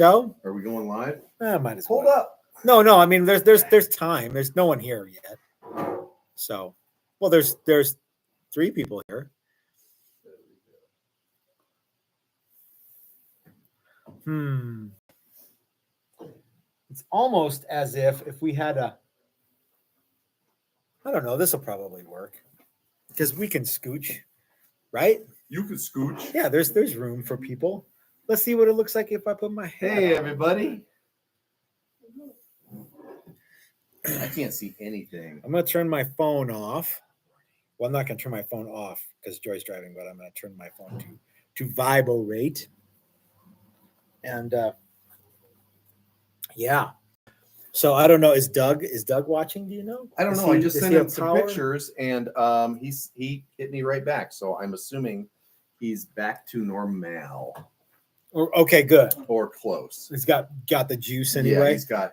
Joe? Are we going live? Might as well. Hold up. No. I mean, there's time. There's no one here yet. So, well, there's 3 people here. It's almost as if we had I don't know. This will probably work because we can scooch, right? You can scooch. Yeah, there's room for people. Let's see what it looks like if I put my head. Hey, everybody. I can't see anything. I'm going to turn my phone off. Well, I'm not going to turn my phone off because Joy's driving, but I'm going to turn my phone to vibrate. And yeah. So I don't know. Is Doug watching? Do you know? I don't know. I just sent him some pictures, and he hit me right back. So I'm assuming he's back to normal. Okay, good. Or close. He's got the juice anyway. Yeah, he's got.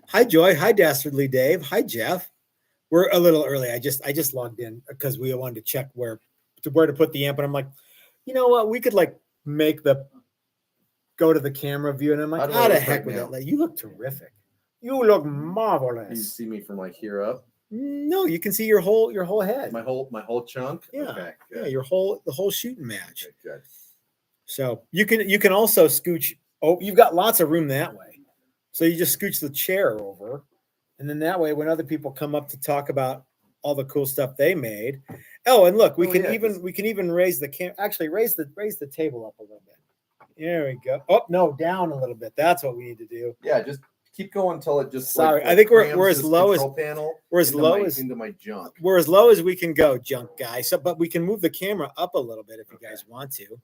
Hi, Joy. Hi, Dastardly Dave. Hi, Jeff. We're a little early. I just logged in because we wanted to check where to put the amp, and I'm like, you know what? We could go to the camera view, and I'm like, how the heck with that? You look terrific. You look marvelous. Can you see me from here up? No, you can see your whole head. My whole chunk. Yeah. Okay. Good. Yeah. The whole shooting match. Okay, good. So you can also scooch. Oh, you've got lots of room that way. So you just scooch the chair over, and then that way, when other people come up to talk about all the cool stuff they made. Oh, and look, we can even raise the raise the table up a little bit. There we go. Oh no, down a little bit. That's what we need to do. Yeah, just keep going until it just. Sorry, I think we're as low as into my junk. We're as low as we can go, junk guy. So, but we can move the camera up a little bit if you guys want to.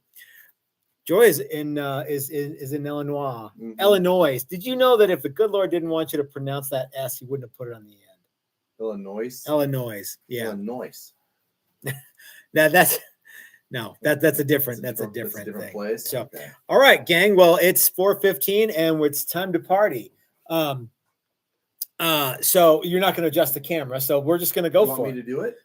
Joy is in Illinois. Mm-hmm. Illinois. Did you know that if the good Lord didn't want you to pronounce that S, he wouldn't have put it on the end? Illinois. Yeah. Illinois. that's a different thing. Place. So, okay. All right, gang. Well, it's 4:15 and it's time to party. So you're not going to adjust the camera, so we're just going to go for it. Want me to do it?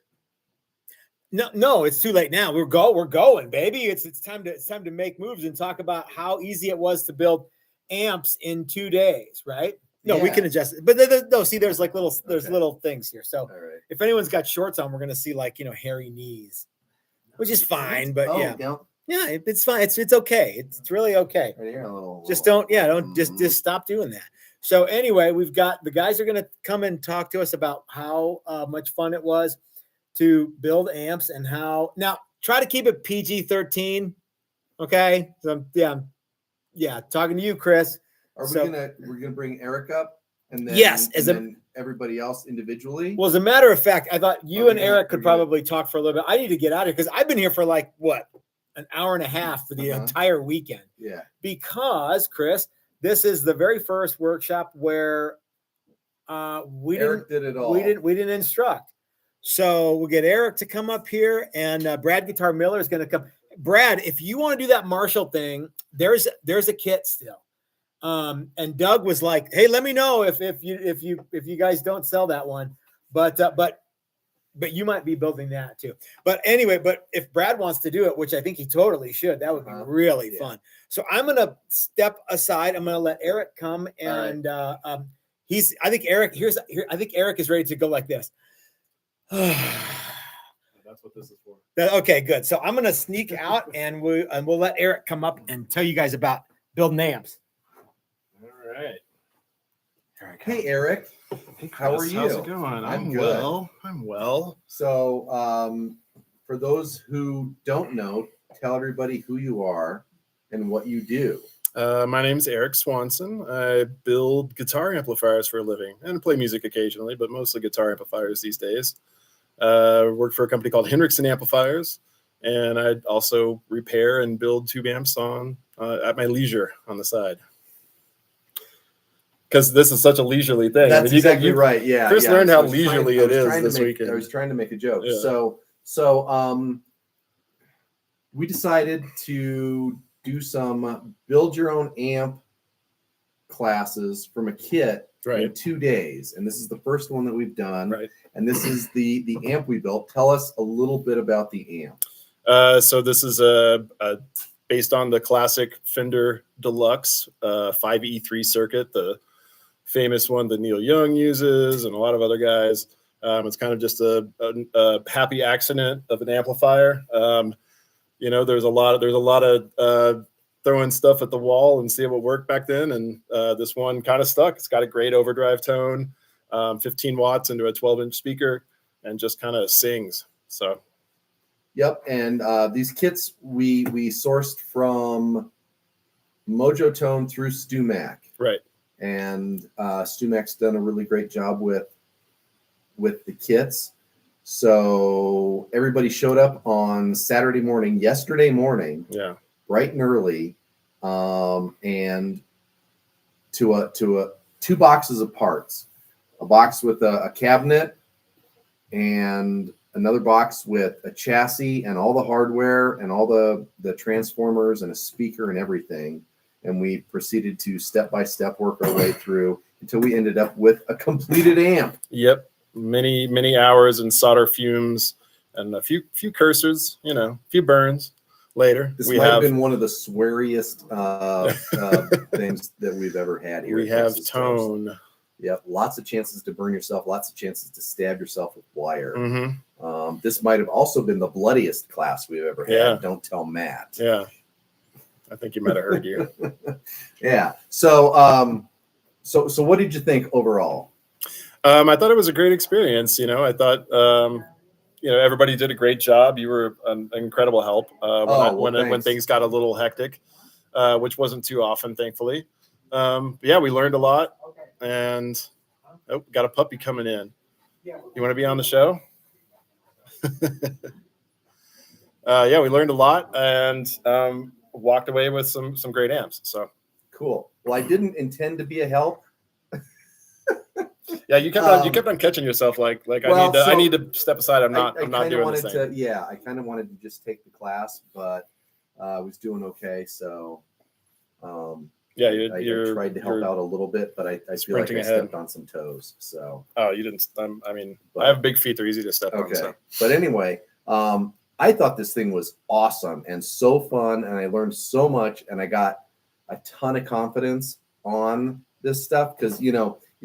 No, it's too late now. We're going, baby. It's time to make moves and talk about how easy it was to build amps in 2 days, right? No, we can adjust it. But see, there's little things here. So if anyone's got shorts on, we're going to see hairy knees, which is fine. But yeah, it's fine. It's okay. It's really okay. Right here, Just stop doing that. So anyway, we've got the guys are going to come and talk to us about how much fun it was to build amps and how. Now try to keep it PG-13. Okay. So yeah, talking to you, Chris. We're gonna bring Eric up and then then everybody else individually? Well, as a matter of fact, I thought you and Eric could probably talk for a little bit. I need to get out of here because I've been here for an hour and a half for the entire weekend. Yeah. Because, Chris, this is the very first workshop where Eric did it all. We didn't instruct. So we'll get Eric to come up here, and Brad Guitar Miller is going to come. Brad, if you want to do that Marshall thing, there's a kit still. And Doug was like, "Hey, let me know if you guys don't sell that one." But you might be building that too. But anyway, if Brad wants to do it, which I think he totally should, that would be really fun. So I'm gonna step aside. I'm gonna let Eric come, and I think Eric is ready to go like this. That's what this is for. Okay, good. So I'm gonna sneak out, and we'll let Eric come up and tell you guys about building amps. All right. Hey, Eric. Hey, Chris, how are you? How's it going? I'm good. I'm well. So, for those who don't know, tell everybody who you are and what you do. My name's Eric Swanson. I build guitar amplifiers for a living and play music occasionally, but mostly guitar amplifiers these days. Work for a company called Hendrickson Amplifiers, and I also repair and build tube amps at my leisure on the side. Because this is such a leisurely thing. That's exactly right. Yeah. Chris learned how leisurely it is this weekend. I was trying to make a joke. Yeah. So we decided to do some build your own amp classes from a kit in 2 days. And this is the first one that we've done. Right. And this is the amp we built. Tell us a little bit about the amp. So this is a based on the classic Fender Deluxe 5E3 circuit, the famous one that Neil Young uses and a lot of other guys. It's kind of just a happy accident of an amplifier. There's a lot of throwing stuff at the wall and see what worked back then. And this one kind of stuck. It's got a great overdrive tone, 15 watts into a 12-inch speaker, and just kind of sings. So. Yep. And these kits we sourced from Mojo Tone through Stu Mac. Right. And Stu Mac's done a really great job with the kits. So everybody showed up on yesterday morning, yeah, bright and early, and to two boxes of parts, a box with a cabinet and another box with a chassis and all the hardware and all the transformers and a speaker and everything. And we proceeded to step-by-step work our way through until we ended up with a completed amp. Yep. Many hours in solder fumes and a few cursors, a few burns later. This might have been one of the sweariest things that we've ever had here. We have tone. Toast. Yep. Lots of chances to burn yourself, lots of chances to stab yourself with wire. Mm-hmm. This might have also been the bloodiest class we've ever had. Yeah. Don't tell Matt. Yeah. I think you might have heard you. Yeah. So what did you think overall? I thought it was a great experience. I thought, everybody did a great job. You were an incredible help when things got a little hectic, which wasn't too often, thankfully. Yeah, we learned a lot, and got a puppy coming in. You want to be on the show? Yeah, we learned a lot and walked away with some great amps. So cool. Well, I didn't intend to be a help. Yeah, you kept on catching yourself like I need to step aside. I'm not doing this thing. I kind of wanted to just take the class, but I was doing okay. So yeah, I tried to help out a little bit, but I feel like I stepped on some toes. So you didn't. I have big feet; they're easy to step on. So. But anyway, I thought this thing was awesome and so fun, and I learned so much, and I got a ton of confidence on this stuff because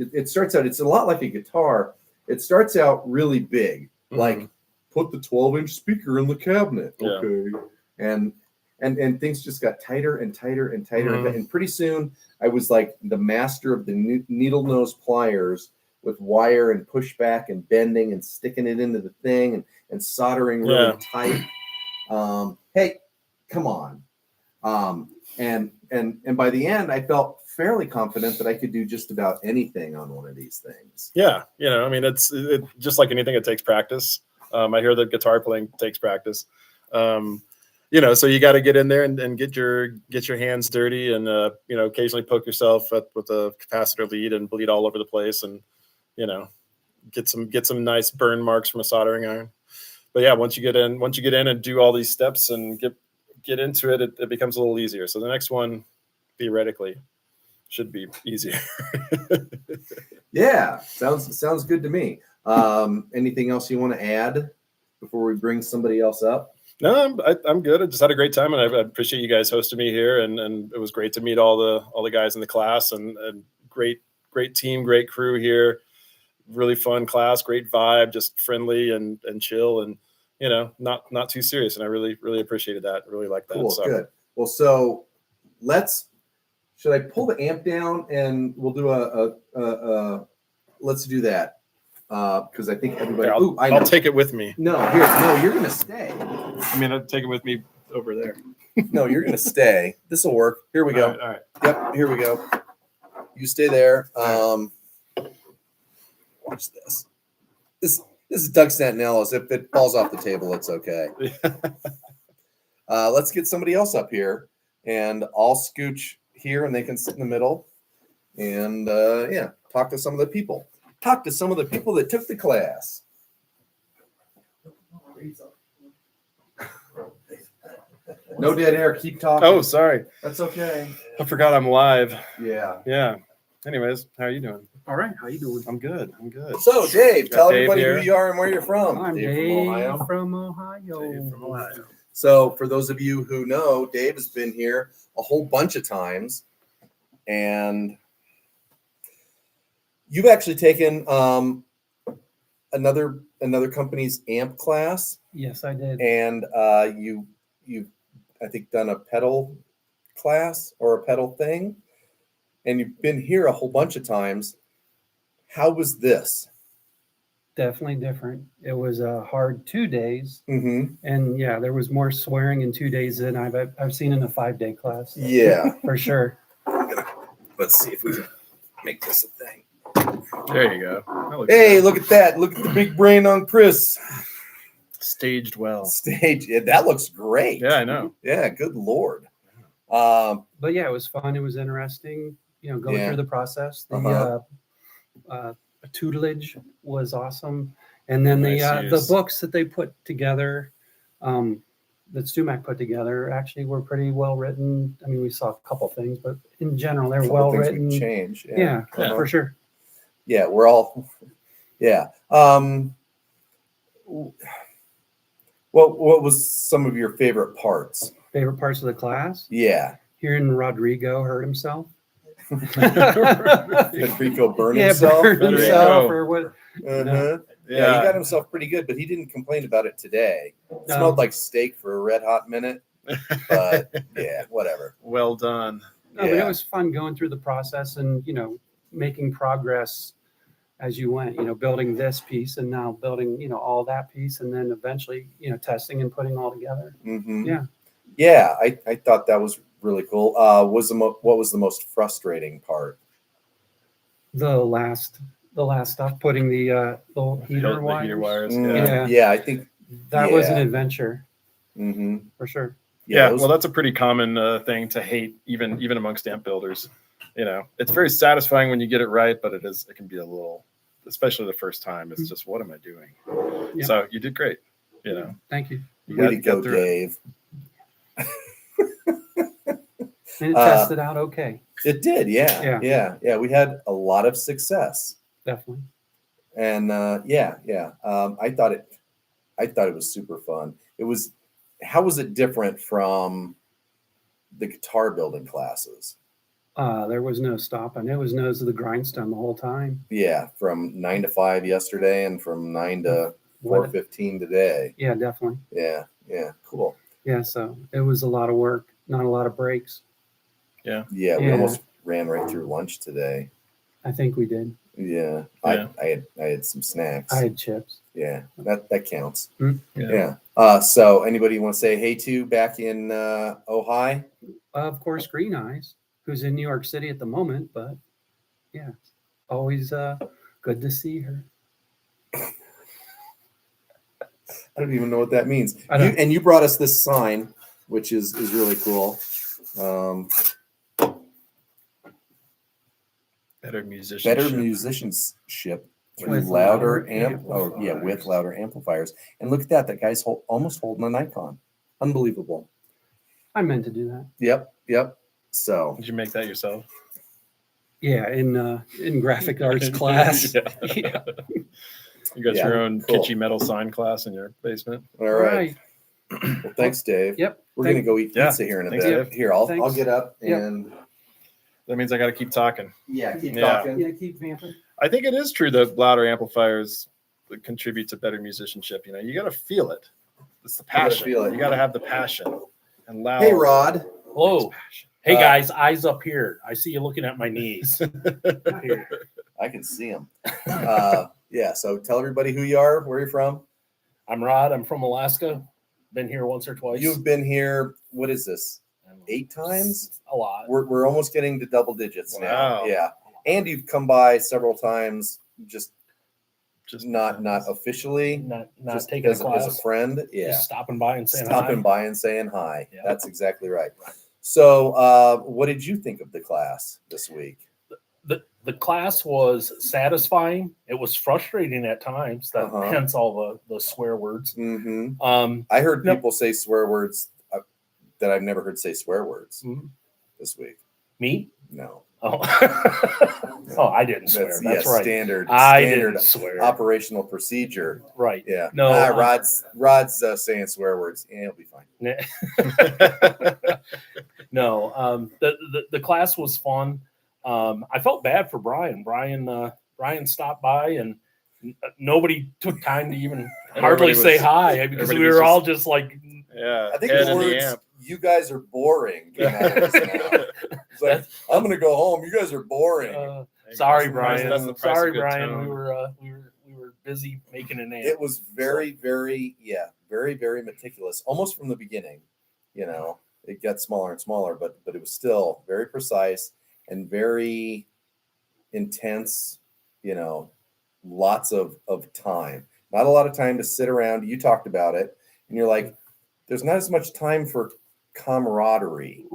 it starts out, it's a lot like a guitar. It starts out really big, like put the 12-inch speaker in the cabinet. Okay. And things just got tighter and tighter and tighter. And pretty soon I was like the master of the needle nose pliers with wire and pushback and bending and sticking it into the thing and soldering really tight. Hey, come on. And by the end, I felt fairly confident that I could do just about anything on one of these things. Yeah, it's just like anything. It takes practice. I hear that guitar playing takes practice. So you got to get in there and get your hands dirty and occasionally poke yourself with a capacitor lead and bleed all over the place and get some nice burn marks from a soldering iron. But yeah, once you get in and do all these steps and get into it, it becomes a little easier. So the next one, theoretically, should be easier. Yeah, sounds good to me. Anything else you want to add before we bring somebody else up? No, I'm good. I just had a great time, and I appreciate you guys hosting me here. And it was great to meet all the guys in the class, and great team, great crew here. Really fun class, great vibe, just friendly and chill, and not too serious. And I really appreciated that. Really liked that. Cool, so. Good. Well, so should I pull the amp down and we'll do let's do that. Because I think everybody. I'll take it with me. No, you're gonna stay. I'll take it with me over there. No, you're gonna stay. This will work. Here we go. All right. Yep. Here we go. You stay there. Watch this. This is Doug Stantonellis. If it falls off the table, it's okay. Let's get somebody else up here, and I'll scooch here, and they can sit in the middle, and talk to some of the people. Talk to some of the people that took the class. No dead air. Keep talking. Oh, sorry. That's okay. I forgot I'm live. Yeah. Yeah. Anyways, how are you doing? All right. How you doing? I'm good. So, Dave, tell everybody here. who you are and where you're from. I'm Dave from Ohio. From Ohio. Dave from Ohio. So for those of you who know, Dave has been here a whole bunch of times, and you've actually taken another company's amp class. Yes, I did. And you've I think done a pedal class or a pedal thing, and you've been here a whole bunch of times. How was this? Definitely different. It was a hard 2 days, Mm-hmm. and yeah, there was more swearing in 2 days than I've seen in a 5-day class. Yeah. For sure. Let's see if we can make this a thing. There you go. That looks Hey, good. look at that. Look at the big brain on Chris. Staged well. Stage. Yeah, that looks great. Yeah, I know. Yeah, good Lord. But yeah, it was fun. It was interesting, going Yeah. through the process. The tutelage was awesome. And then the Nice books that they put together, that Stumac put together, actually were pretty well written. I mean, we saw a couple things, but in general, they're well written. Change. Yeah, for sure. Yeah, we're all. Yeah. What was some of your favorite parts? Favorite parts of the class? Yeah. Hearing Rodrigo hurt himself. Federico burned himself. Burned Federico. himself or what? Uh-huh. Yeah, he got himself pretty good, but he didn't complain about it today. It smelled like steak for a red hot minute, but yeah, whatever. Well done. No, but it was fun going through the process and, making progress as you went, building this piece and now building, all that piece. And then eventually, testing and putting all together. Mm-hmm. Yeah. Yeah, I thought that was really cool. What was the most frustrating part? The last stuff, putting the heater wires. Yeah, I think that was an adventure. Mm-hmm. For sure. Yeah, well, that's a pretty common thing to hate, even amongst amp builders. It's very satisfying when you get it right, but it can be a little, especially the first time. It's just, what am I doing? Yeah. So you did great. Thank you. Way to go, Dave. And it tested out okay. It did, yeah. We had a lot of success. Definitely. And I thought it was super fun. How was it different from the guitar building classes? There was no stopping. It was nose to the grindstone the whole time. Yeah, from 9 to 5 yesterday and from 9 to 4:15 today. Yeah, definitely. Yeah, cool. Yeah, so it was a lot of work, not a lot of breaks. Yeah. Yeah, we almost ran right through lunch today. I think we did. Yeah. I had some snacks. I had chips. Yeah, that counts. Mm-hmm. Yeah. So anybody want to say hey to back in Ojai? Of course, Green Eyes, who's in New York City at the moment, but yeah, always good to see her. I don't even know what that means. You brought us this sign, which is really cool. Better musicianship through with louder amplifiers. And look at that. That guy's almost holding an icon. Unbelievable. I meant to do that. Yep. So did you make that yourself? Yeah, in graphic arts class. Yeah. You got your own kitschy metal sign class in your basement. All right. Well, thanks, Dave. Yep. We're gonna go eat pizza here in a bit. Dave. Here, I'll get up and. That means I got to keep talking. Yeah, keep talking. Yeah, keep vamping. I think it is true that louder amplifiers contribute to better musicianship. You got to feel it. It's the passion. You got to have the passion. And loud. Hey, Rod. Hello. Hey, guys. Eyes up here. I see you looking at my knees. I can see them. Yeah. So tell everybody who you are, where you're from. I'm Rod. I'm from Alaska. Been here once or twice. You've been here. What is this? 8 times? A lot. We're almost getting to double digits now. Wow. Yeah. And you've come by several times, just not officially, not just taking as a friend. Yeah. Just stopping by and saying hi. Yeah. That's exactly right. So, what did you think of the class this week? The class was satisfying. It was frustrating at times. Hence all the swear words. Mm-hmm. I heard people say swear words that I've never heard say swear words this week. Me? No. Oh. Oh, I didn't swear. That's right. Standard didn't swear. operational procedure. Right. Yeah. No. Rod's saying swear words. Yeah, he'll be fine. No. The class was fun. I felt bad for Brian. Brian stopped by and nobody took time to even hardly say hi because we were all just like, yeah. I think the words "you guys are boring" came out of his mouth. It's like, I'm gonna go home. You guys are boring. Sorry, Brian. That's the price Sorry, of good Brian. tone. We were busy making an amp. It was very, very meticulous, almost from the beginning. You know, it got smaller and smaller, but it was still very precise and very intense. You know, lots of time. Not a lot of time to sit around. You talked about it, and you're like, there's not as much time for camaraderie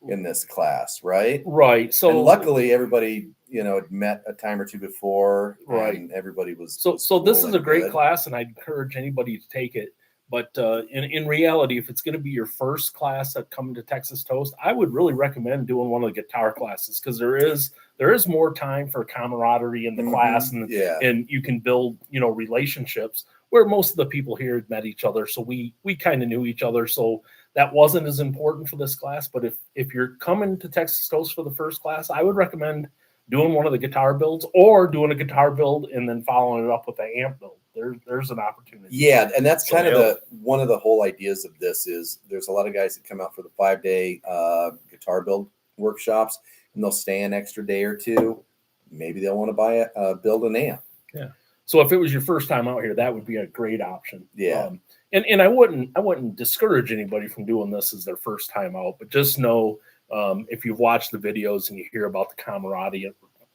in this class, right? Right. So and luckily, everybody, you know, had met a time or two before, right? And everybody was so this is a great class, and I'd encourage anybody to take it. But in reality, if it's going to be your first class at coming to Texas Toast, I would really recommend doing one of the guitar classes because there is more time for camaraderie in the class, and you can build, you know, relationships where most of the people here had met each other, so we kind of knew each other, so that wasn't as important for this class. But if you're coming to Texas Toast for the first class, I would recommend doing one of the guitar builds or doing a guitar build and then following it up with an amp build. There's an opportunity. Yeah, and that's kind of one of the whole ideas of this is there's a lot of guys that come out for the 5-day guitar build workshops, and they'll stay an extra day or two. Maybe they'll want to build an amp. Yeah. So if it was your first time out here, that would be a great option. Yeah. And I wouldn't discourage anybody from doing this as their first time out, but just know if you've watched the videos and you hear about the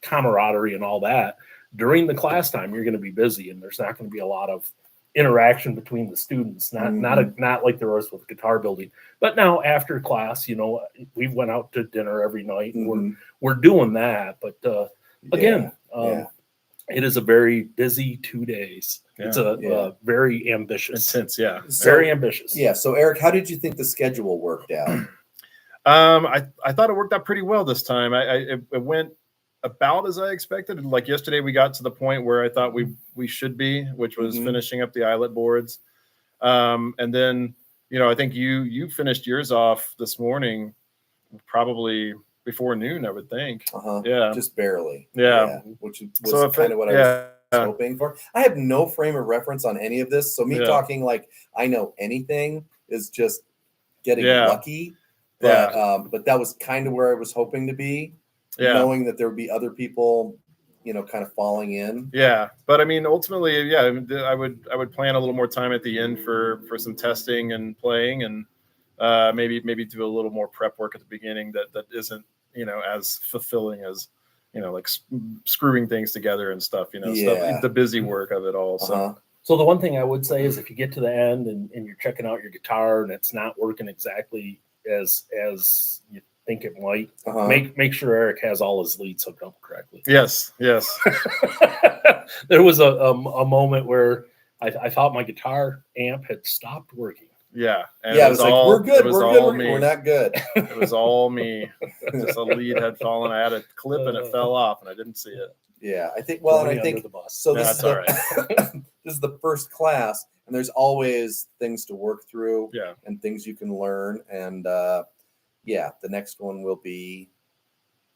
camaraderie and all that, during the class time, you're going to be busy and there's not going to be a lot of interaction between the students, not like there was with guitar building. But now after class, you know, we went out to dinner every night and we're doing that. But again, it is a very busy 2 days. Yeah. It's a very ambitious. Intense, yeah. Very ambitious. Yeah. So Eric, how did you think the schedule worked out? I thought it worked out pretty well this time. It went about as I expected. Like yesterday, we got to the point where I thought we should be, which was finishing up the eyelet boards. And then, you know, I think you finished yours off this morning, probably before noon, I would think. Yeah, just barely. Yeah, which was kind of what I was hoping for. I have no frame of reference on any of this, so me talking like I know anything is just getting lucky. But that was kind of where I was hoping to be. Knowing that there would be other people, you know, kind of falling in. Yeah, but I mean, ultimately, I would plan a little more time at the end for some testing and playing, and maybe do a little more prep work at the beginning that isn't, you know, as fulfilling as, you know, like screwing things together and stuff. You know, stuff, the busy work of it all. So the one thing I would say is if you get to the end and you're checking out your guitar and it's not working exactly as you think it might, make sure Eric has all his leads hooked up correctly. Yes. There was a moment where I thought my guitar amp had stopped working. Yeah. And it was like, we're good. We're not good. It was all me. Just a lead had fallen. I had a clip and it fell off and I didn't see it. Yeah. I think, so this is all right. This is the first class and there's always things to work through and things you can learn. And, the next one will be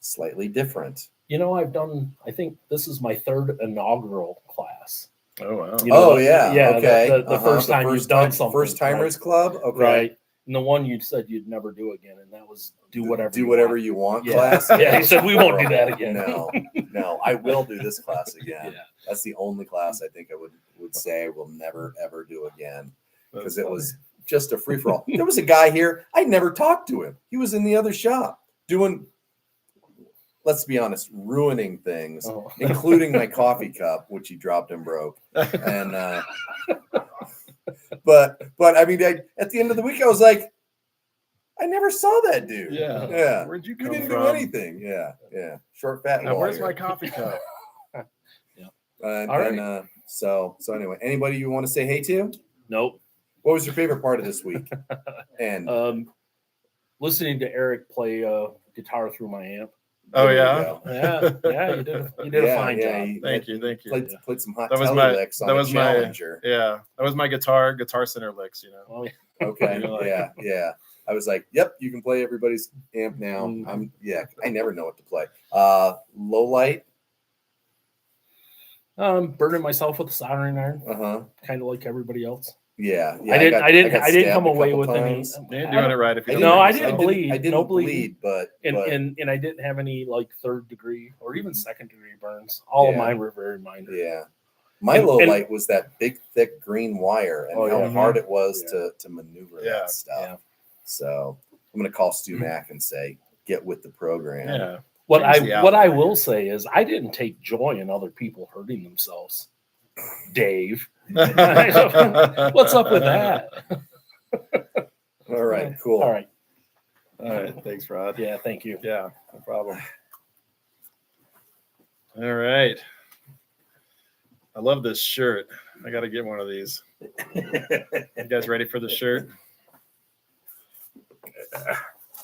slightly different. You know, I think this is my third inaugural class. Oh, wow. You know, okay. The first time you've done something. First timers club? Okay. Right. And the one you said you'd never do again, and that was do whatever you want class. Yeah, he said we won't do that again. No, I will do this class again. Yeah. That's the only class I think I would say I will never, ever do again. Because it was just a free-for-all. There was a guy here, I never talked to him. He was in the other shop doing, let's be honest, ruining things, including my coffee cup, which he dropped and broke. And but I mean, at the end of the week, I was like, I never saw that dude. Yeah. Where'd you come from? He didn't do anything. Yeah. Short, fat. Now, where's my coffee cup? So anyway, anybody you want to say hey to? Nope. What was your favorite part of this week? And listening to Eric play guitar through my amp. Oh, There we yeah? go. Yeah, you did a fine job. Thank you. Played some hot That was telly my- licks on that the was my- Challenger. Yeah, that was my guitar center licks, you know. Well, Okay. You're like- Yeah. I was like, yep, you can play everybody's amp now. Mm. I never know what to play. Low light. burning myself with a soldering iron, Uh-huh. kind of like everybody else. Yeah. I didn't got come stabbed a away couple with any. times. You ain't doing it right if you don't. No, hurt I yourself. didn't bleed. I didn't No bleed, bleeding. but And I didn't have any like 3rd degree or even 2nd degree burns. All of Yeah. mine were very minor. yeah. My And- low and- light was that big, thick green wire and Oh, how yeah. hard it was Yeah. to maneuver Yeah. that stuff. Yeah. So I'm gonna call Stu Mack and say, get with the program. Yeah. What Change the I outlet. will say is I didn't take joy in other people hurting themselves. Dave, what's up with that? All right, cool. All right. All right. Thanks, Rod. Yeah, thank you. Yeah, no problem. All right. I love this shirt. I got to get one of these. You guys ready for the shirt?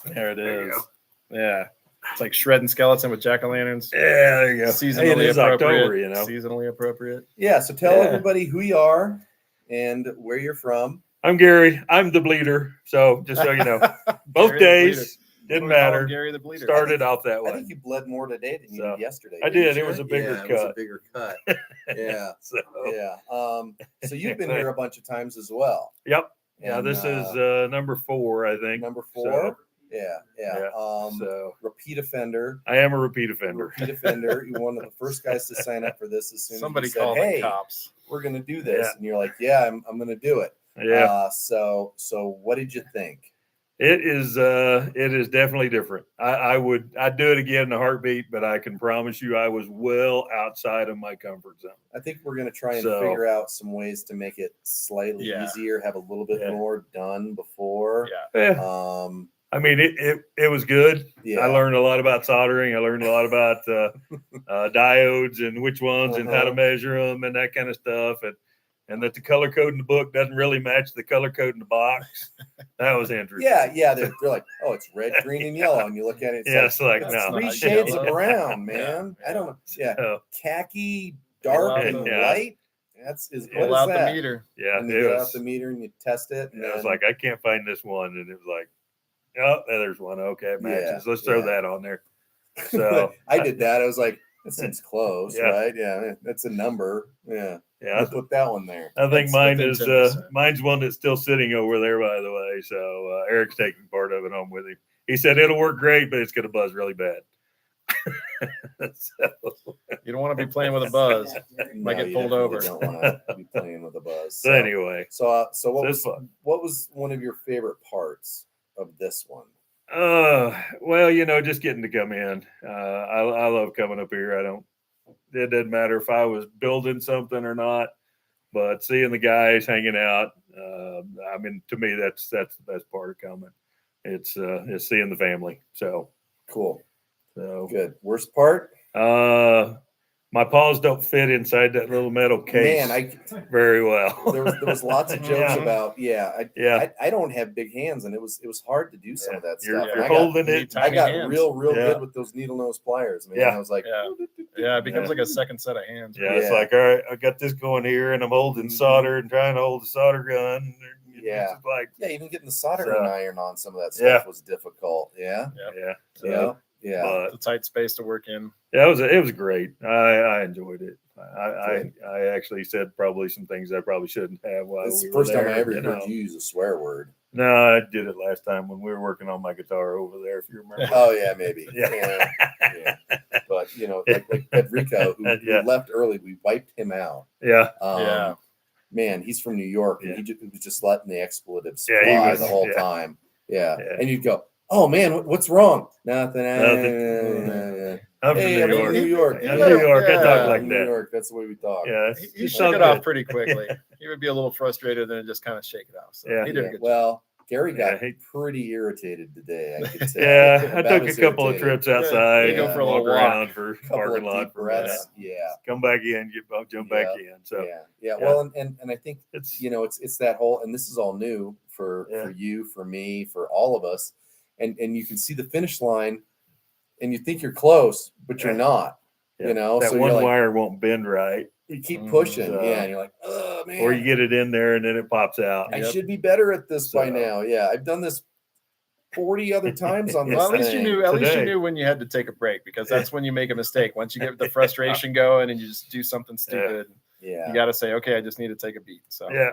There it is. Yeah. It's like shredding skeleton with jack-o'-lanterns. Yeah, there you go. Seasonally Hey, it is appropriate. October, you know. Seasonally appropriate. Yeah, so tell Yeah. everybody who you are and where you're from. I'm Gary. I'm the bleeder. So just so you know, both Gary the days Bleeder. didn't We call him matter. Gary the Bleeder. Started off that I way. think you bled more today than you So, did yesterday. I didn't did. It you? was a bigger Yeah, it was a cut. bigger cut. Yeah, So, yeah. So you've been here a bunch of times as well. Yep. Yeah, And, this is number 4, I think. number 4. So, Yeah. yeah. So Repeat offender. I am a repeat offender. Repeat offender. You're one of the first guys to sign up for this as soon Somebody as you call said, the hey, cops. we're going to do this. Yeah. And you're like, yeah, I'm going to do it. Yeah. So what did you think? It is definitely different. I'd do it again in a heartbeat, but I can promise you I was well outside of my comfort zone. I think we're going to try and So- figure out some ways to make it slightly Yeah. easier, have a little bit Yeah. more done before. Yeah. Yeah. Um, I mean, it was good. yeah. I learned a lot about soldering. I learned a lot about diodes and which ones and how to Uh-huh. measure them and that kind of stuff. And that the color code in the book doesn't really match the color code in the box. That was interesting. Yeah. They're like, oh, it's red, green, and yellow. And you look at it, Yeah, it's like, it's no. three not shades of yellow. brown, man. Yeah. I don't know. Yeah. So, Khaki, dark, Yeah. and Yeah. light. What Pull is out that? the meter. yeah, And you it get was, out the meter and you test it. And it was then- like, I can't find this one. And it was like, oh, there's one. Okay, it matches. Yeah, Let's throw yeah. that on there. So I did that. I was like, that seems close, Yeah. right? Yeah, that's a number. Yeah, yeah, I'll put that one there. I think That's mine within is 10%. mine's one that's still sitting over there, by the way. So Eric's taking part of it home with him. He said it'll work great, but it's going to buzz really bad. So You don't want to be playing with a buzz. Might get you pulled definitely over. Don't want to be playing with a buzz. anyway, so what so was it's fun. what was one of your favorite parts of this one? Well, just getting to come in. I love coming up here. It doesn't matter if I was building something or not, but seeing the guys hanging out. I mean, to me, that's the best part of coming. It's seeing the family. So Cool, good. Worst part? My paws don't fit inside that little metal case Man, very well. there was lots of jokes Yeah. about Yeah. I don't have big hands, and it was hard to do some of that You're, stuff. And you're I got, holding it. I Tiny got hands. real Yeah. good with those needle nose pliers, man. Yeah. I was like, Yeah. Yeah, it becomes like a second set of hands. Yeah, it's Yeah. like, all right, I got this going here, and I'm holding solder and trying to hold the solder gun. Yeah. It's like, yeah, even getting the soldering So- iron on some of that stuff Yeah. was difficult. Yeah, yeah. So, yeah. But It's a tight space to work in. yeah, it was great. I enjoyed it. I actually said probably some things I probably shouldn't have while It's we the were first time I there, ever you heard know. you use a swear word. No, I did it last time when we were working on my guitar over there, if you remember. Oh yeah, maybe. Yeah. Yeah. But like Pedrico, who Yeah. left early, we wiped him out. Yeah, Yeah. Man, he's from New York, and Yeah. he was just letting the expletives Yeah, he fly was- the whole yeah. time. Yeah. Yeah. And you'd go, "Oh man, what's wrong?" Nothing. Nothing. I'm Hey, from I'm New from York. New York. I'm New York. I Yeah. talk like I'm New that. York. That's the way we talk. Yeah, He it's shook all it off good. pretty quickly. He would be a little frustrated, then just kind of shake it off. So Yeah. he did a Yeah, good job. well, Gary got Yeah, he- pretty irritated today. I could say. Yeah, I That took a was couple of irritating. trips outside. you go for a walk little walk. around for Couple parking of lot deep for a breaths. minute. Yeah. Come back in, jump back in. So Yeah. Yeah. Well, and I think it's it's that whole, and this is all new for Yeah. you, for me, for all of us, and you can see the finish line and you think you're close, but you're not. Yeah. You know, that so one you're like, wire won't bend right, you keep pushing, So- and you're like, oh man, or you get it in there and then it pops out. I should be better at this by So- now. Yeah, I've done this 40 other times on this Well, at least you thing. knew. At least you Today. knew when you had to take a break, because that's when you make a mistake. Once you get the frustration going and you just do something stupid, Yeah. you got to say, okay, I just need to take a beat. So Yeah,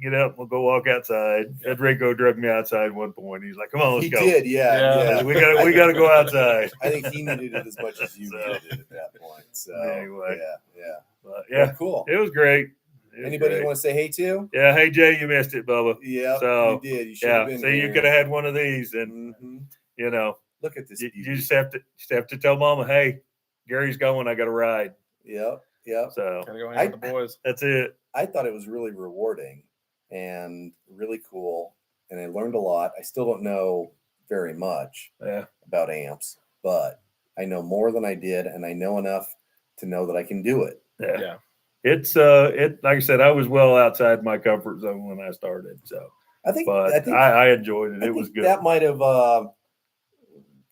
get up, we'll go walk outside. Enrico drug me outside at one point. He's like, come on, let's He go. did, yeah. Yeah. We gotta go outside. I think he needed it as much as you So- needed it at that point. So Anyway. yeah. But Well, yeah, cool. it was great. It was Anybody great. you want to say hey to? Yeah, hey Jay, you missed it, Bubba. Yeah, So, you did. You should Yeah, have been see, you here. could have had one of these, and Mhm. you know, Look at this. you beauty. just have to tell Mama, hey, Gary's going. I got to ride. Yep. So gotta go hang with the boys. that's it. I thought it was really rewarding and really cool, and I learned a lot. I still don't know very much Yeah, about amps, but I know more than I did, and I know enough to know that I can do it. yeah. Yeah. It's like I said, I was well outside my comfort zone when I started. So, I think. but I think I enjoyed it. I It was think good. that might have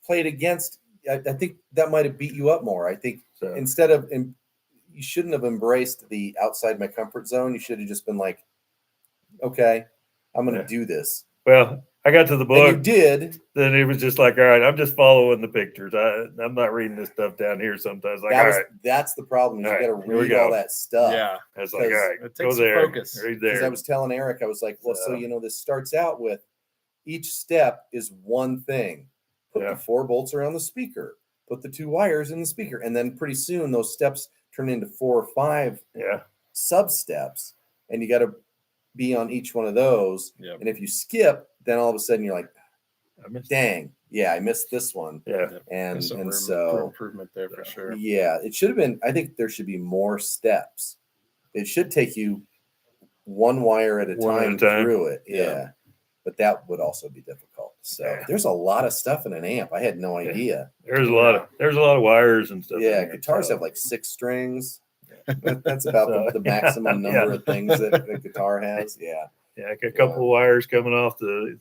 played against. I think that might have beat you up more. I think So, instead of, you shouldn't have embraced the outside my comfort zone. You should have just been like, okay, I'm going to Yeah. do this. well, I got to the And you book. did. Then it was just like, all right, I'm just following the pictures. I'm not reading this stuff down here sometimes. Like, all right, That's the problem. Is All you right, got to here we read all go. that stuff. Yeah. I was like, all because right, it go takes some there, focus. right Because there. I was telling Eric, I was like, well, so So- you know, this starts out with each step is one thing. Put Yeah. the 4 bolts around the speaker. Put the 2 wires in the speaker, and then pretty soon those steps turn into 4 or 5 Yeah, sub steps, and you got to be on each one of those. Yep. And if you skip, then all of a sudden you're like, I missed. dang, yeah, I missed this one. Yeah, And There's some room for so improvement there for sure. yeah, it should have been. I think there should be more steps. It should take you 1 wire at a One at a time time. through it. Yeah. Yeah. But that would also be difficult. So Yeah. there's a lot of stuff in an amp. I had no idea. there's a lot of wires and stuff. in Yeah, there, guitars so. have like 6 strings. That's about the maximum number Yeah. of things that a guitar has. Yeah. Yeah, a couple of wires coming off of the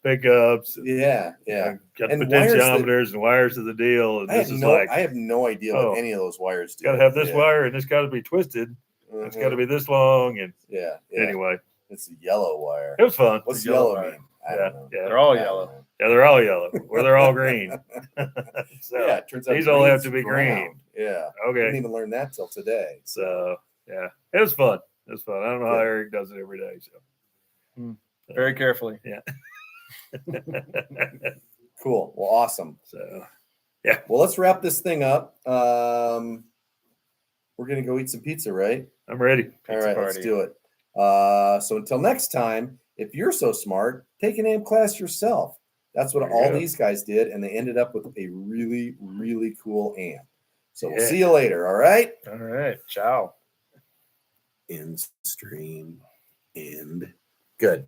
pickups. Yeah. Yeah. Got And wires that- potentiometers and wires to the deal. And I this have is no, like, I have no idea oh, what any of those wires do. got to have this Yeah. wire and it's got to be twisted. It's got to be this long. And Yeah. Yeah. anyway, It's a yellow wire. it was fun. What's The yellow yellow wire. mean? I don't know. Yeah, They're all I don't yellow. know. yeah, they're all yellow or they're all green. So, Yeah, it turns out these all have green's to be ground. Yeah. okay. Didn't even learn that till today. So yeah, it was fun. It was fun. I don't know how Good. Eric does it every day. Very carefully. So, Cool. Well, awesome. so Well, let's wrap this thing up. We're gonna go eat some pizza, right? I'm ready. All right, let's party. do it. So until next time, if you're so smart, take an amp class yourself. That's what There you all go. these guys did, and they ended up with a really, really cool amp. So we'll Yeah. see you later. All right. All right. Ciao. End stream. End. Good.